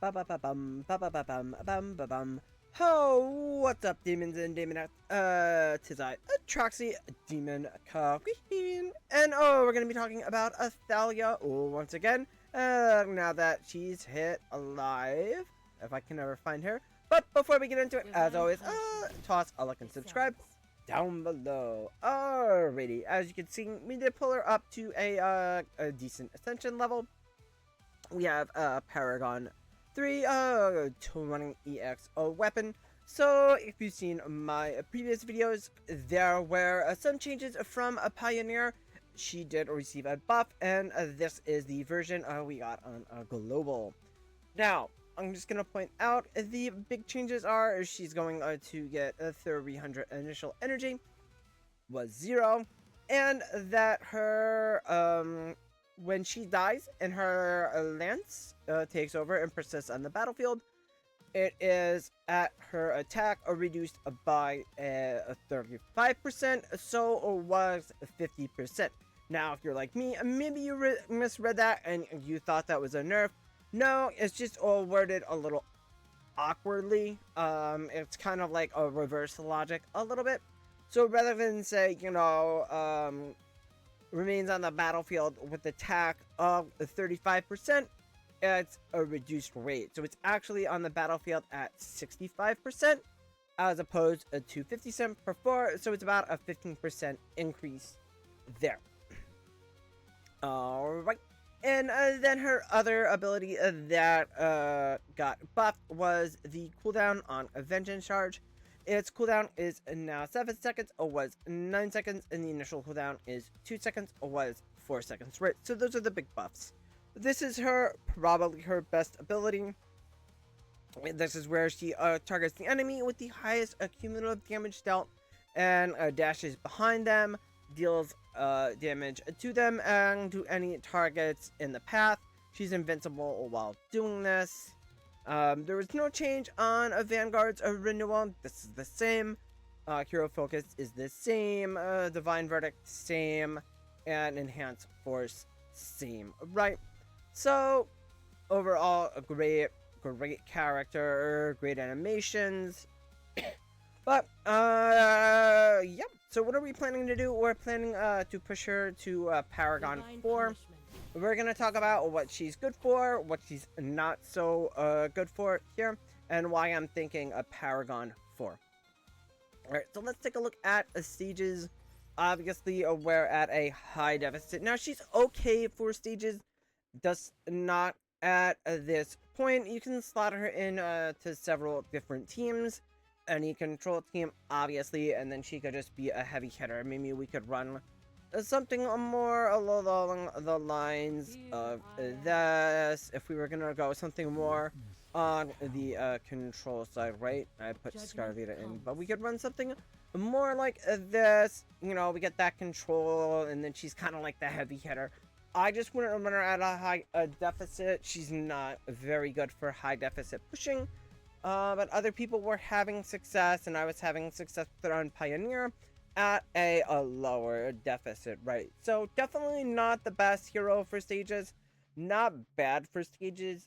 Ba-ba-ba-bum, ba-ba-ba-bum, bum-ba-bum. Ho, what's up, demons and demonettes? Tis I, Atraxi, Demon Queen, and we're gonna be talking about Athalia once again, now that she's hit alive, if I can ever find her. But before we get into it, as always, toss a like and subscribe down below. Alrighty, as you can see, we did pull her up to a decent ascension level. We have Paragon 3 20 EX weapon. So if you've seen my previous videos, there were some changes from a Pioneer. She did receive a buff, and this is the version we got on global. Now I'm just gonna point out the big changes are she's going to get a 300 initial energy was 0, and that her when she dies and her lance takes over and persists on the battlefield, it is at her attack reduced by 35%, so it was 50%. Now, if you're like me, maybe you misread that and you thought that was a nerf. No, it's just all worded a little awkwardly. It's kind of like a reverse logic a little bit. So rather than say, remains on the battlefield with attack of 35%, it's a reduced rate. So it's actually on the battlefield at 65% as opposed to 50% before. So it's about a 15% increase there. Alright. And then her other ability that got buffed was the cooldown on a Vengeance Charge. Its cooldown is now 7 seconds, or was 9 seconds, and the initial cooldown is 2 seconds, or was 4 seconds, right? So those are the big buffs. This is probably her best ability. This is where she targets the enemy with the highest cumulative damage dealt, and dashes behind them, deals damage to them, and to any targets in the path. She's invincible while doing this. There was no change on a Vanguard's renewal. This is the same. Hero Focus is the same. Divine Verdict, same. And Enhanced Force, same. Right. So, overall, a great character, great animations. But, yeah. So, what are we planning to do? We're planning to push her to Paragon 4. We're going to talk about what she's good for, what she's not so good for here, and why I'm thinking a Paragon 4. Alright, so let's take a look at stages. Obviously, we're at a high deficit. Now, she's okay for stages, just not at this point. You can slot her in to several different teams. Any control team, obviously, and then she could just be a heavy hitter. Maybe we could run something more along the lines of this, if we were gonna go something more on the control side, right? I put Scarvita in, but we could run something more like this. We get that control, and then she's kind of like the heavy hitter. I just wouldn't run her at a high deficit. She's not very good for high deficit pushing, but other people were having success, and I was having success with her on Pioneer at a lower deficit, right? So definitely not the best hero for stages, not bad for stages,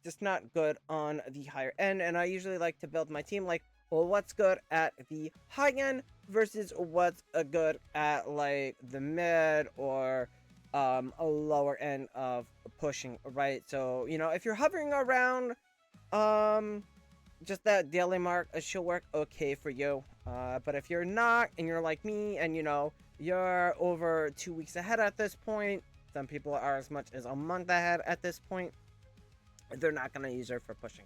just not good on the higher end. And I usually like to build my team like, well, what's good at the high end versus what's good at like the mid or a lower end of pushing, right? So if you're hovering around just that daily mark, she'll work okay for you. But if you're not, and you're like me, and you're over 2 weeks ahead at this point, some people are as much as a month ahead at this point, they're not gonna use her for pushing.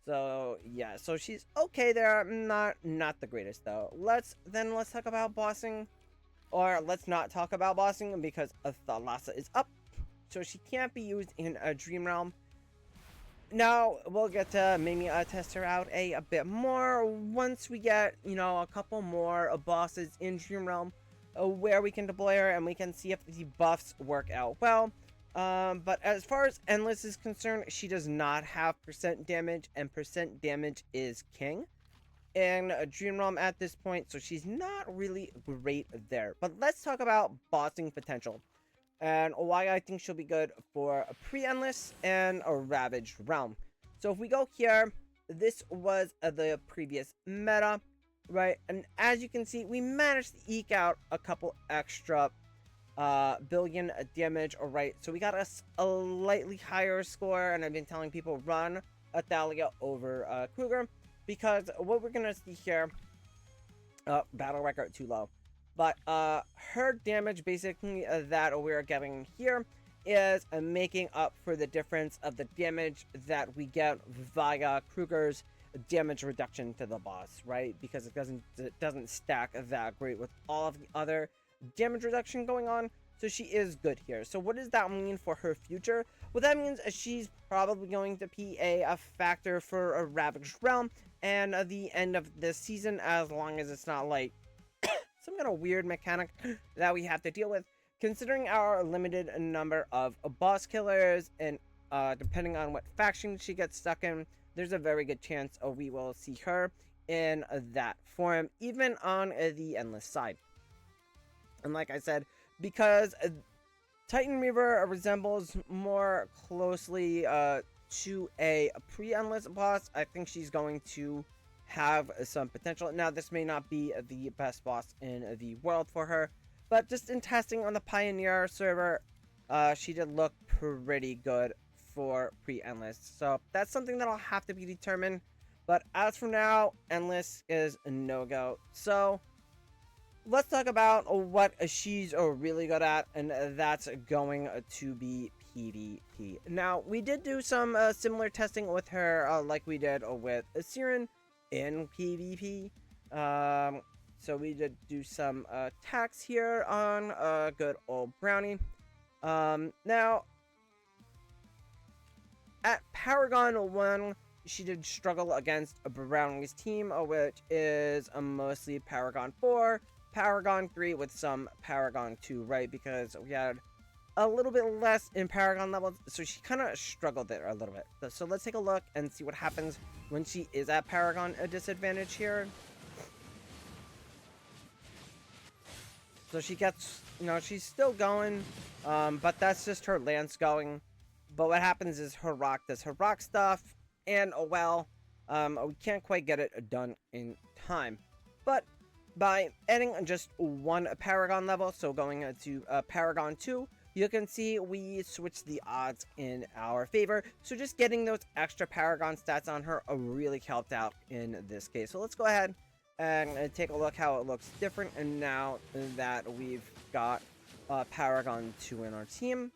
So yeah, so she's okay there. Not the greatest though. Let's talk about bossing, or let's not talk about bossing because Athalia is up, so she can't be used in a Dream Realm. Now, we'll get to maybe test her out a bit more once we get, a couple more bosses in Dream Realm where we can deploy her and we can see if the buffs work out well. But as far as Endless is concerned, she does not have percent damage, and percent damage is king in Dream Realm at this point, so she's not really great there. But let's talk about bossing potential and why I think she'll be good for a pre-endless and a ravaged realm. So if we go here, this was the previous meta, right? And as you can see, we managed to eke out a couple extra billion damage. All right, so we got a slightly higher score, and I've been telling people run Athalia over Kruger, because what we're gonna see here, battle record too low, but her damage basically that we're getting here is making up for the difference of the damage that we get via Kruger's damage reduction to the boss, right? Because it doesn't stack that great with all of the other damage reduction going on. So she is good here. So what does that mean for her future? Well, that means she's probably going to be a factor for a Ravaged Realm and the end of this season, as long as it's not like some kind of weird mechanic that we have to deal with. Considering our limited number of boss killers, and depending on what faction she gets stuck in, there's a very good chance we will see her in that form, even on the Endless side. And like I said, because Titan Reaver resembles more closely to a pre-Endless boss, I think she's going to have some potential. Now, this may not be the best boss in the world for her, but just in testing on the Pioneer server, she did look pretty good for pre-Endless. So that's something that'll have to be determined. But as for now, Endless is a no-go. So let's talk about what she's really good at, and that's going to be PvP. Now, we did do some similar testing with her, like we did with Siren in PvP. So we did do some attacks here on good old Brownie. Now, at Paragon 1, she did struggle against Brownie's team, which is mostly Paragon 4, Paragon 3 with some Paragon 2, right? Because we had a little bit less in Paragon levels, so she kind of struggled there a little bit. So let's take a look and see what happens when she is at Paragon disadvantage here. So she gets, she's still going, but that's just her lance going. But what happens is her rock does her rock stuff, and we can't quite get it done in time. But by adding just one Paragon level, so going to Paragon 2, you can see we switch the odds in our favor. So just getting those extra Paragon stats on her really helped out in this case. So let's go ahead and take a look how it looks different, and now that we've got Paragon 2 in our team.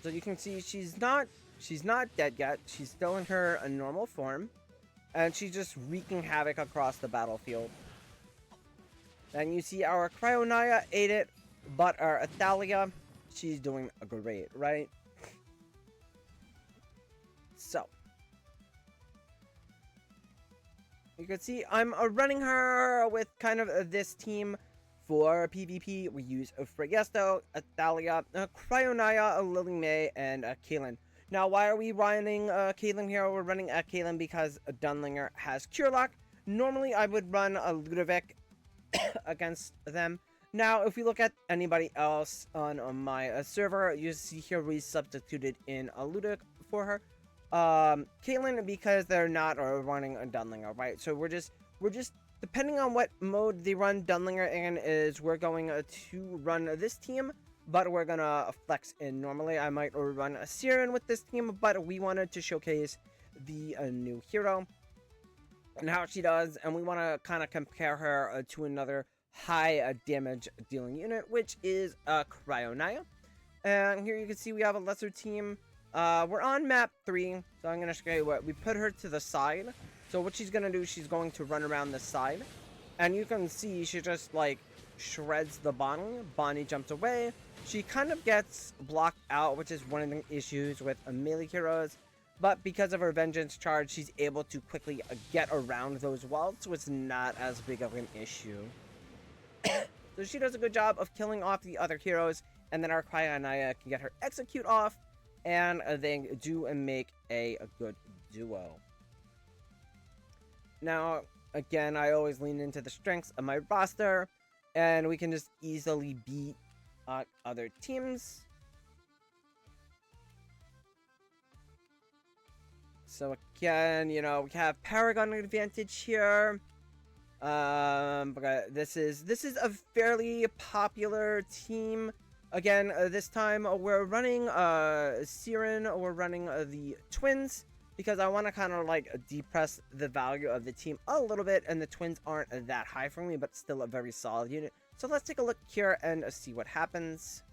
So you can see she's not dead yet. She's still in her normal form, and she's just wreaking havoc across the battlefield. Then you see our Cryonaya ate it, but our Athalia, she's doing great, right? So you can see I'm running her with kind of this team for PvP. We use Fregesto, Athalia, Cryonaya, Lily May, and Kaylin. Now, why are we running Kaylin here? We're running Kaylin because Dunlinger has Cure Lock. Normally, I would run a Ludovic against them. Now, if we look at anybody else on my server, you see here we substituted in a Ludovic for her. Kaylin, because they're not running a Dunlinger, right? So we're just depending on what mode they run Dunlinger in, is we're going to run this team, but we're gonna flex in. Normally, I might run a Siren with this team, but we wanted to showcase the new hero and how she does, and we want to kind of compare her to another high damage dealing unit, which is Cryonaya. And here you can see we have a lesser team. We're on map 3, so I'm gonna show you what we put her to the side. So what she's gonna do, she's going to run around the side, and you can see she just like shreds the Bonnie. Bonnie jumps away. She kind of gets blocked out, which is one of the issues with melee heroes. But because of her vengeance charge, she's able to quickly get around those walls, so it's not as big of an issue. So she does a good job of killing off the other heroes, and then our Cryonaya can get her execute off, and they do make a good duo. Now, again, I always lean into the strengths of my roster, and we can just easily beat other teams. So again, you know, we have Paragon advantage here. But this is a fairly popular team. Again, this time we're running Siren, we're running the twins, because I want to kind of like depress the value of the team a little bit, and the twins aren't that high for me, but still a very solid unit. So let's take a look here and see what happens.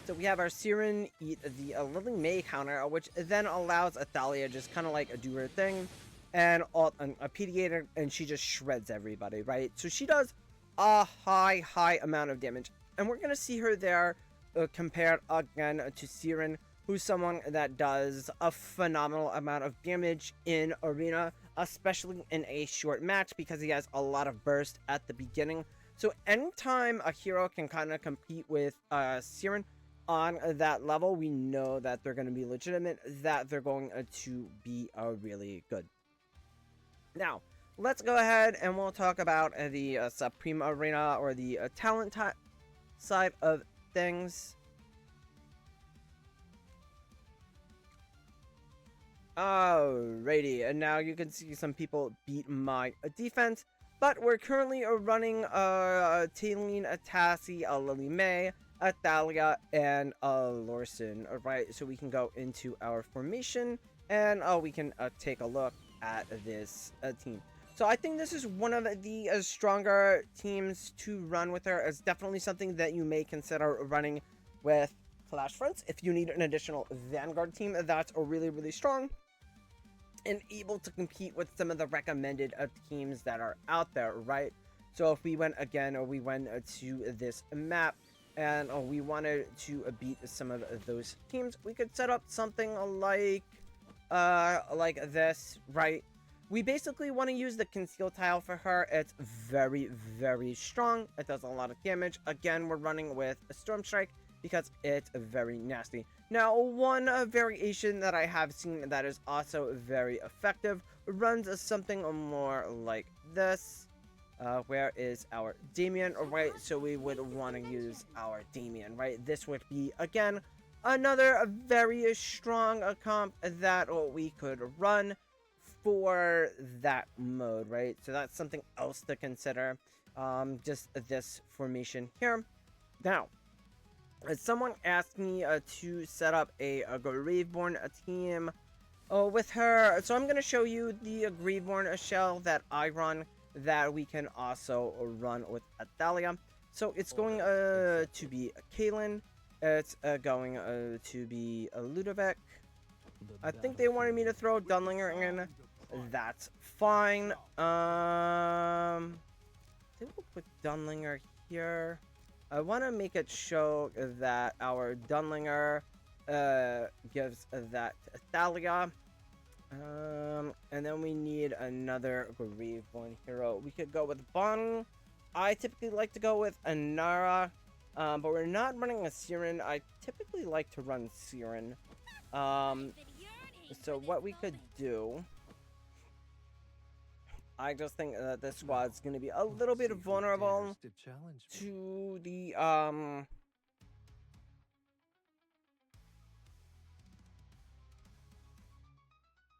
So we have our Siren eat the Lily May counter, which then allows Athalia just kind of like do her thing, and a PDA, and she just shreds everybody, right? So she does a high amount of damage, and we're gonna see her there compared again to Siren, who's someone that does a phenomenal amount of damage in arena, especially in a short match, because he has a lot of burst at the beginning. So anytime a hero can kind of compete with Siren on that level, we know that they're going to be legitimate, that they're going to be really good. Now, let's go ahead and we'll talk about the Supreme Arena, or the talent side of things. Alrighty, and now you can see some people beat my defense, but we're currently running Taylene, Tassie, Lily May, Athalia, and Lorson. Alright, so we can go into our formation, and we can take a look at this team. So I think this is one of the stronger teams to run with her. It's definitely something that you may consider running with Clash Fronts if you need an additional Vanguard team that's really strong and able to compete with some of the recommended teams that are out there, right? So if we went again, or we went to this map, and we wanted to beat some of those teams, we could set up something like this, right? We basically want to use the conceal tile for her. It's very strong. It does a lot of damage. Again, we're running with a Storm Strike because it's very nasty. Now, one variation that I have seen that is also very effective runs something more like this. Where is our Damien? Alright, so we would want to use our Damien, right? This would be, again, another very strong comp that we could run for that mode, right? So that's something else to consider. Just this formation here. Now, someone asked me to set up a Graveborn team with her. So I'm going to show you the Graveborn shell that I run, that we can also run with Athalia. So it's going to be a Kaylin. It's going to be a Ludovic. I think they wanted me to throw Dunlinger in. That's fine. I think we'll put Dunlinger here. I want to make it show that our Dunlinger gives that to Athalia. And then we need another Graveborn hero. We could go with Bong. I typically like to go with Anara, but we're not running a Siren. I typically like to run Siren. So what we could do, I just think that this squad's going to be a little bit vulnerable to the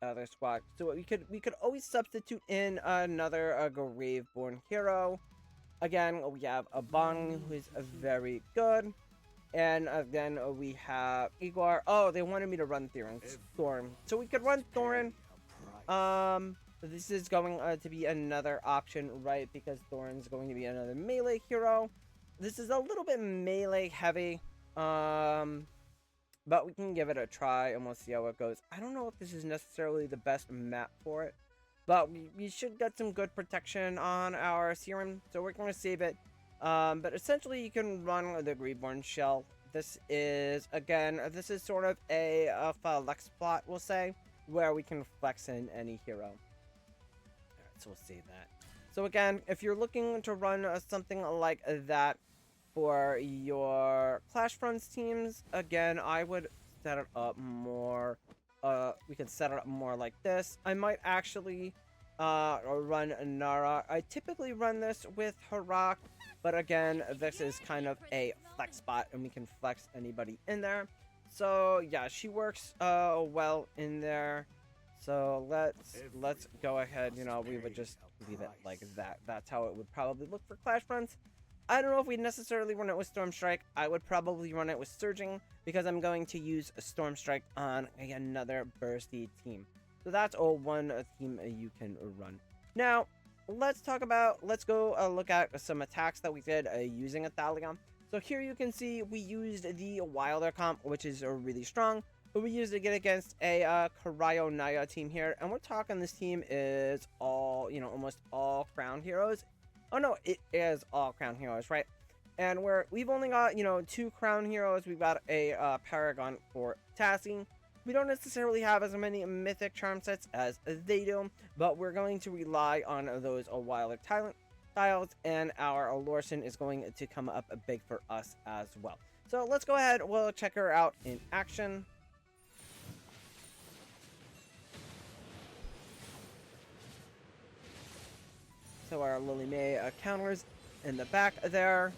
other squad. So we could always substitute in another Graveborn hero. Again, we have a Bong, who's very good, and then we have Igor. Oh, they wanted me to run Thorn, so we could run Thorn. This is going to be another option, right? Because Thorn's going to be another melee hero. This is a little bit melee heavy. But we can give it a try and we'll see how it goes. I don't know if this is necessarily the best map for it, but we should get some good protection on our Serum, so we're going to save it. But essentially, you can run the Graveborn shell. This is, again, this is sort of a flex plot, we'll say, where we can flex in any hero. Alright, so we'll save that. So again, if you're looking to run something like that for your Clash Fronts teams, again, I would set it up more, we could set it up more like this. I might actually run Nara. I typically run this with Harak, but again, this is kind of a flex spot, and we can flex anybody in there. So yeah, she works well in there. So let's go ahead. You know, we would just leave it like that. That's how it would probably look for Clash runs. I don't know if we'd necessarily run it with Storm Strike. I would probably run it with Surging because I'm going to use a Storm Strike on another bursty team. So that's one team you can run. Now, let's go look at some attacks that we did using Athalia. So here you can see we used the Wilder comp, which is really strong. But we used it against a Cryo Naya team here. And we're talking this team is all, almost all Crown Heroes. Oh no, it is all Crown Heroes, right? And we've only got, 2 Crown Heroes. We've got a Paragon for Tassie. We don't necessarily have as many Mythic Charm sets as they do, but we're going to rely on those Wilder tiles, and our Lorson is going to come up big for us as well. So let's go ahead, we'll check her out in action. So our Lily May counters in the back there.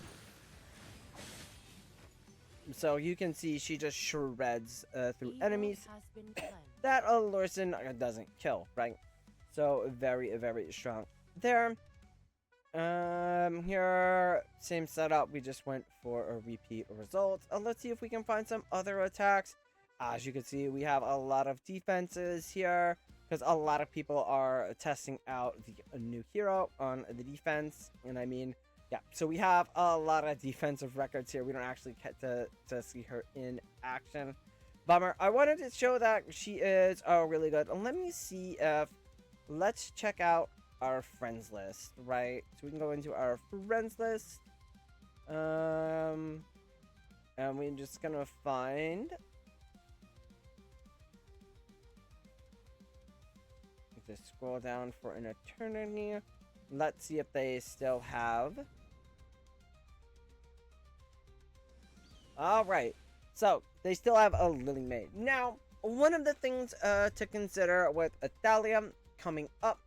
So you can see she just shreds through enemies. That Lorson doesn't kill, right? So very, very strong there. Here, same setup. We just went for a repeat result. Let's see if we can find some other attacks. As you can see, we have a lot of defenses here because a lot of people are testing out the new hero on the defense. And I mean, yeah, so we have a lot of defensive records here. We don't actually get to see her in action. Bummer. I wanted to show that she is really good. Let me see if... Let's check out our friends list, right? So we can go into our friends list. And we're just gonna find... Just scroll down for an eternity. Let's see if they still have... Alright, so they still have a Lily May. Now, one of the things to consider with Athalia coming up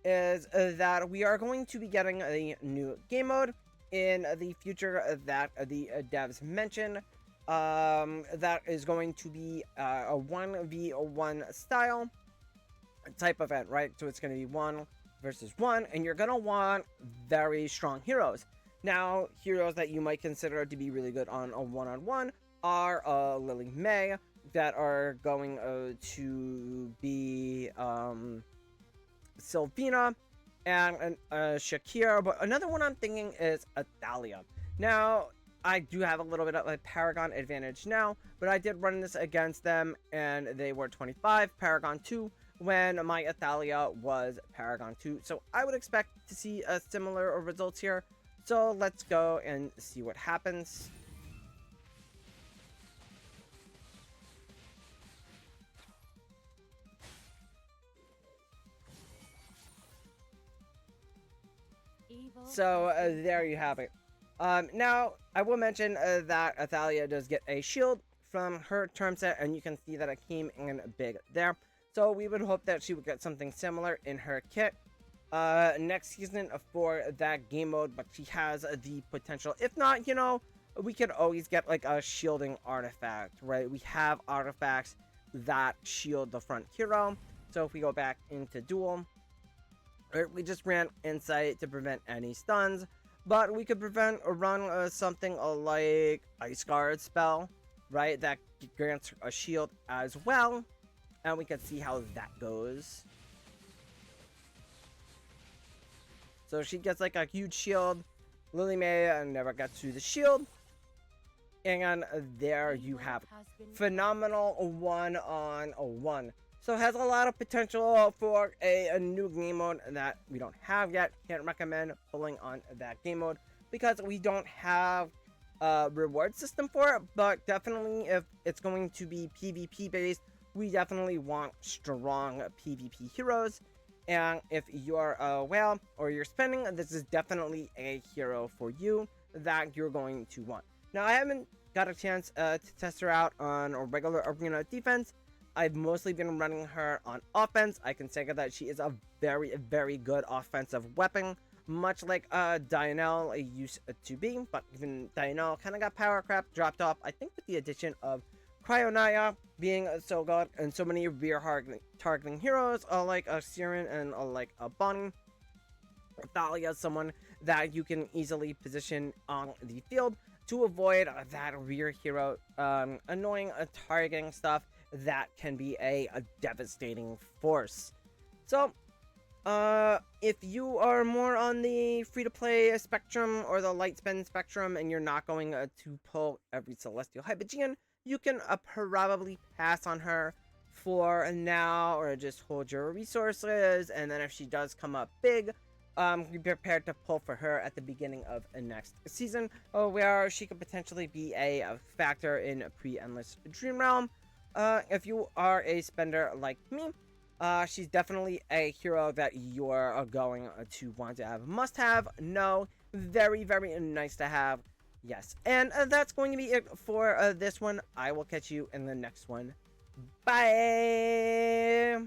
is that we are going to be getting a new game mode in the future that the devs mentioned. That is going to be a 1v1 style type event, right? So it's going to be 1 versus 1, and you're going to want very strong heroes. Now, heroes that you might consider to be really good on a one-on-one are Lily May, that are going to be Sylvina and Shakira. But another one I'm thinking is Athalia. Now, I do have a little bit of a Paragon advantage now, but I did run this against them, and they were 25, Paragon 2, when my Athalia was Paragon 2. So I would expect to see similar results here. So let's go and see what happens. So there you have it. Now, I will mention that Athalia does get a shield from her term set, and you can see that it came in big there. So we would hope that she would get something similar in her kit next season for that game mode, but she has the potential. If not, we could always get like a shielding artifact, right? We have artifacts that shield the front hero. So if we go back into duel, right, we just ran insight to prevent any stuns, but we could run something like Ice Guard spell, right? That grants a shield as well, and we can see how that goes. So she gets like a huge shield. Lily May never gets through the shield. And there you have phenomenal 1-on-1. So it has a lot of potential for a new game mode that we don't have yet. Can't recommend pulling on that game mode because we don't have a reward system for it. But definitely if it's going to be PvP based, we definitely want strong PvP heroes. And if you're a whale or you're spending, this is definitely a hero for you that you're going to want. Now, I haven't got a chance to test her out on a regular arena defense. I've mostly been running her on offense. I can say that she is a very, very good offensive weapon, much like Dianel used to be, but even Dianel kind of got power crap dropped off, I think, with the addition of Cryonaya being so good, and so many rear targeting heroes like Siren and like Bonnie. Athalia is someone that you can easily position on the field to avoid that rear hero annoying targeting stuff that can be a devastating force. So, if you are more on the free-to-play spectrum or the light spend spectrum and you're not going to pull every Celestial Hypogean, you can probably pass on her for now, or just hold your resources, and then if she does come up big, be prepared to pull for her at the beginning of the next season, where she could potentially be a factor in pre-Endless Dream Realm. If you are a spender like me, she's definitely a hero that you're going to want to have. Must have, no, very, very nice to have, yes. And that's going to be it for this one. I will catch you in the next one. Bye!